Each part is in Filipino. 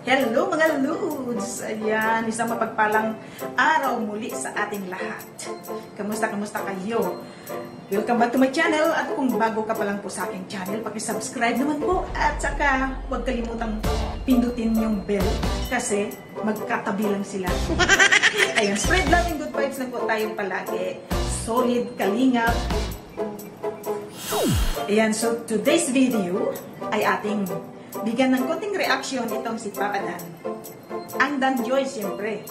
Hello mga Lods! Ayan, isang mapagpalang araw muli sa ating lahat. Kamusta kayo? Welcome back to my channel at kung bago ka pa lang po sa aking channel, paki-subscribe naman po at saka huwag kalimutang pindutin yung bell kasi magkatabi lang sila. Ayan, spread love and good vibes lang po tayo palagi. Solid kalingap. Ayan, so today's video ay ating bigyan ng konting reaction itong si Papa Dan. Ang Dan Joy, siyempre.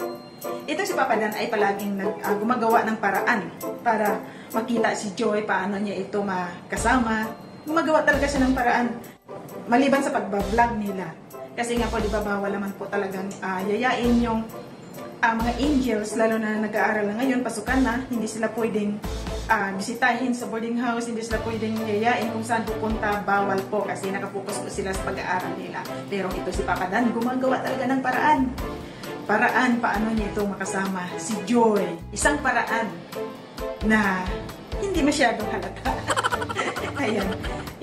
Itong si Papa Dan ay palaging gumagawa ng paraan para makita si Joy, paano niya ito makasama. Gumagawa talaga siya ng paraan. Maliban sa pagbablog nila. Kasi nga po, di ba, bawal naman po talagang yayain yung mga angels, lalo na nag-aaral na ngayon, pasukan na, hindi sila pwedeng bisitahin sa boarding house, hindi sila pwedeng yayain kung saan pupunta, bawal po kasi nakapokus po sila sa pag-aaral nila. Pero ito si Papa Dan, gumagawa talaga ng paraan. Paraan paano niya ito makasama si Joy. Isang paraan na hindi masyadong halata. Ayan.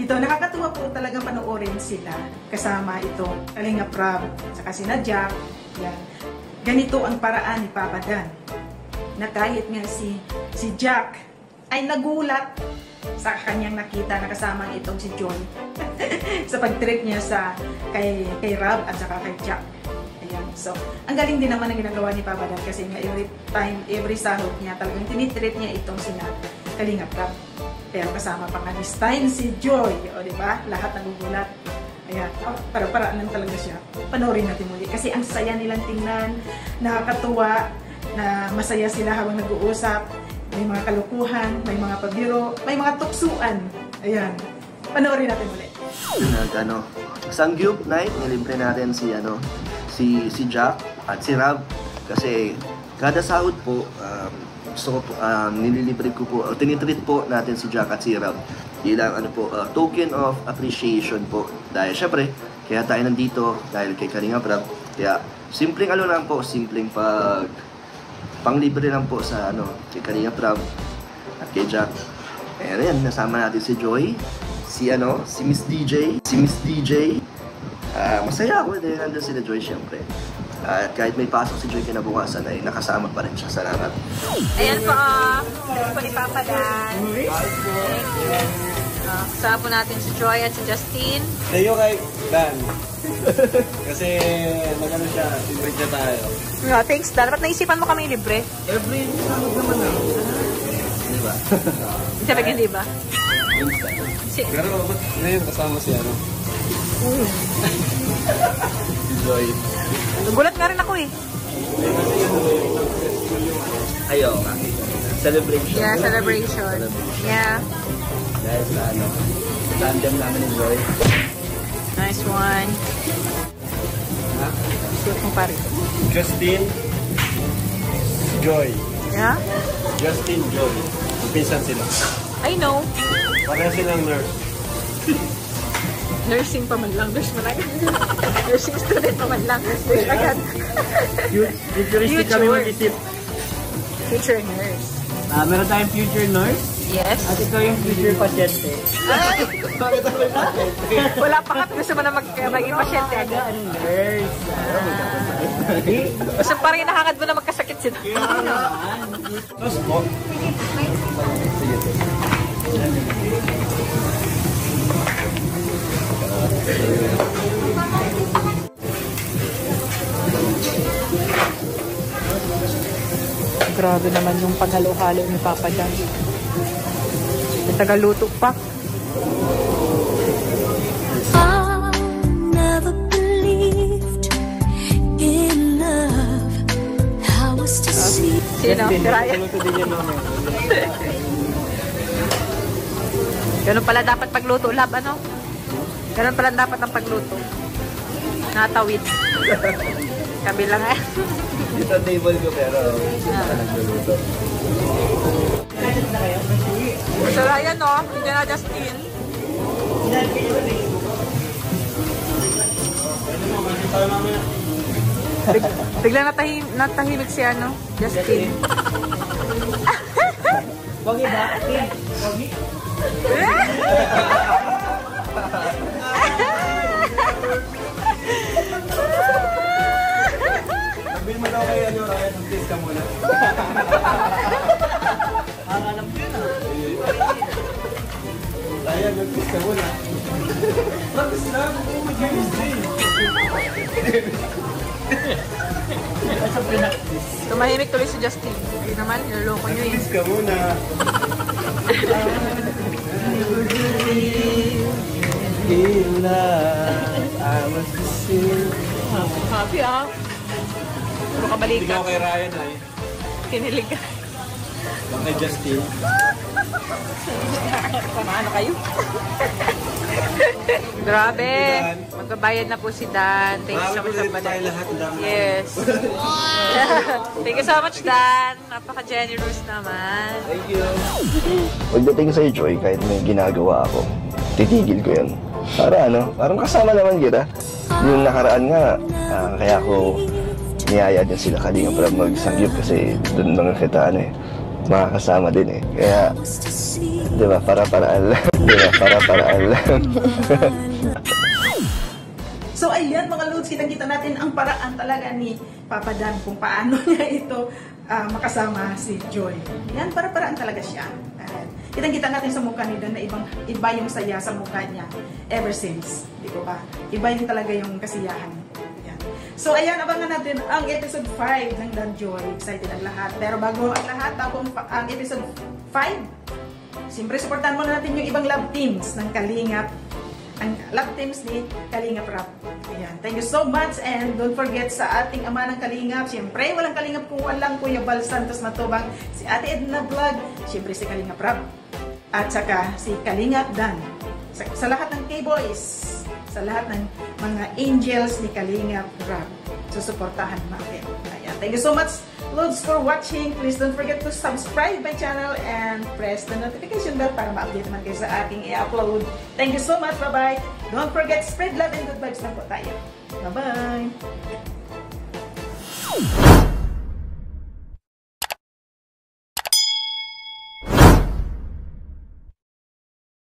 Ito, nakakatuwa po talagang panoorin sila kasama ito, Kalinga Prab, saka si Jack. Yan. Ganito ang paraan ni Papa Dan. Na kahit nga si Jack ay nagulat sa kanyang nakita na kasama itong si Joy sa pag-trip niya kay Rob at saka kay Jack. Ayan. So, ang galing din naman ang ginagawa ni Papa Dan kasi nga every sahod niya talagang tinitreat niya itong sina Kalinga Prab. Pero kasama pa nga this time si Joy. O, diba? Lahat nagugulat. Ayan. Para-paraan lang talaga siya. Panoorin natin muli. Kasi ang saya nilang tingnan, nakakatuwa, na masaya sila habang nag-uusap. May mga kalukuhan, may mga pabiro, may mga tuksuan. Ayan. Panoorin natin ulit. Sangyup night, nilibre natin si Jack at si Rob. Kasi kada sahod po, nililibre ko po, tinitreat po natin si Jack at si Rob. Bilang token of appreciation po. Dahil syempre, kaya tayo nandito, dahil kay Kalinga Prab. Kaya simpleng lang po, simpleng panglibre lang po sa kay Kalinga Prab at kay Jack. Ayan, nasama natin si Joy, si Miss DJ. Masaya ako dahil nandun sila Joy syempre. At kahit may pasok si Joy kinabukasan ay nakasama pa rin siya. Salamat. Ayan po, ayan po ni Papa Dan. Thank you. Kasama po natin si Joy at si Justin. Sa'yo kay Dan. Kasi magano siya, libre niya tayo. No, thanks Dan. Ba't naisipan mo kami libre? Every summer naman na. Diba? Sabi ka, diba? Pero ba't ngayon kasama si si Joy. Gulat nga rin ako eh. Ayaw nga. Celebration. Yeah, celebration. Yeah. Dahil sa tandem namin ni Joy. Nice one. Suot mo pa rin. Justin, Joy. Yeah? Justin, Joy. Pinsan sila. I know. Pareha silang nurse. Nursing pa man lang. Nurse man lang. Nursing student pa man lang. Nurse agad. Futuristic kami mag-isip. Future nurse. Meron tayong future nurse. Yes. At ikaw yung future pasyente. Ay! Wala pa ka. Gusto mo na maging pasyente agad. Nurse. Gusto pa rin nakakad mo na magkasakit sila. Nurse po. Grabe naman yung paghalo-halo ni Papa Dan. Tagaluto pa. Never believed in love. How was to see? Sino? Si Ryan. Ganun pala dapat pagluto, lab, Ganun pala dapat ang pagluto. Natawid. Kabilang eh. Dito table ko pero nagluluto. So, ayan hindi na Justin. Biglang natahimik si Justin. Wag iba? Wag ka muna. Practice lang. Oh my goodness. Tumahimik tuloy si Justin. Hindi naman, niloloko nyo eh. Practice ka muna. In love, I was the same. Happy ah. Puro ka Hindi balikan. ka kay Ryan ay. Kinilig ka. Baka kay Justin. Paano kayo? Grabe. Magbabayad na po si Dan. Thank you so much, Marami Dan. lahat. Ang dami. Yes. Thank you so much, Dan. Napaka-generous naman. Thank you. Pagdating sa Joy, kahit may ginagawa ako, titigil ko yan. Para parang kasama naman kita. Yung nakaraan nga, kaya ako niyaya din sila Kalinga para magsangyup kasi doon mga kita makakasama din eh. Kaya, di ba, para-paraan lang. Di ba, para-paraan lang. So ayan mga loads, kitang-kita natin ang paraan talaga ni Papa Dan kung paano niya ito makasama si Joy. Yan, para-paraan talaga siya. Kitang-kita natin sa mukha ni Dan na iba yung saya sa mukha niya ever since. Di ko ba? Iba yung talaga yung kasiyahan. Yan. So ayan, abangan natin ang episode 5 ng Dan Joy. Excited ang lahat. Pero bago ang lahat, ang episode 5, siyempre supportan muna natin yung ibang love teams ng Kalingap. Ang love teams ni Kalingap Rap. Ayan. Thank you so much and don't forget sa ating ama ng Kalingap. Siyempre, walang Kalingap kung walang Kuya Bal Santos Matubang. Si Ate Edna Vlog. Siyempre, si Kalingap Rap. At saka si Kalingap Dan. Sa lahat ng K-Boys. Sa lahat ng mga angels ni Kalingap Rap. Susuportahan natin. Ayan. Thank you so much, Lods, for watching. Please don't forget to subscribe my channel and press the notification bell para ma-update naman kayo sa aking i-upload. Thank you so much. Bye-bye. Don't forget, spread love and good vibes lang po tayo. Bye-bye.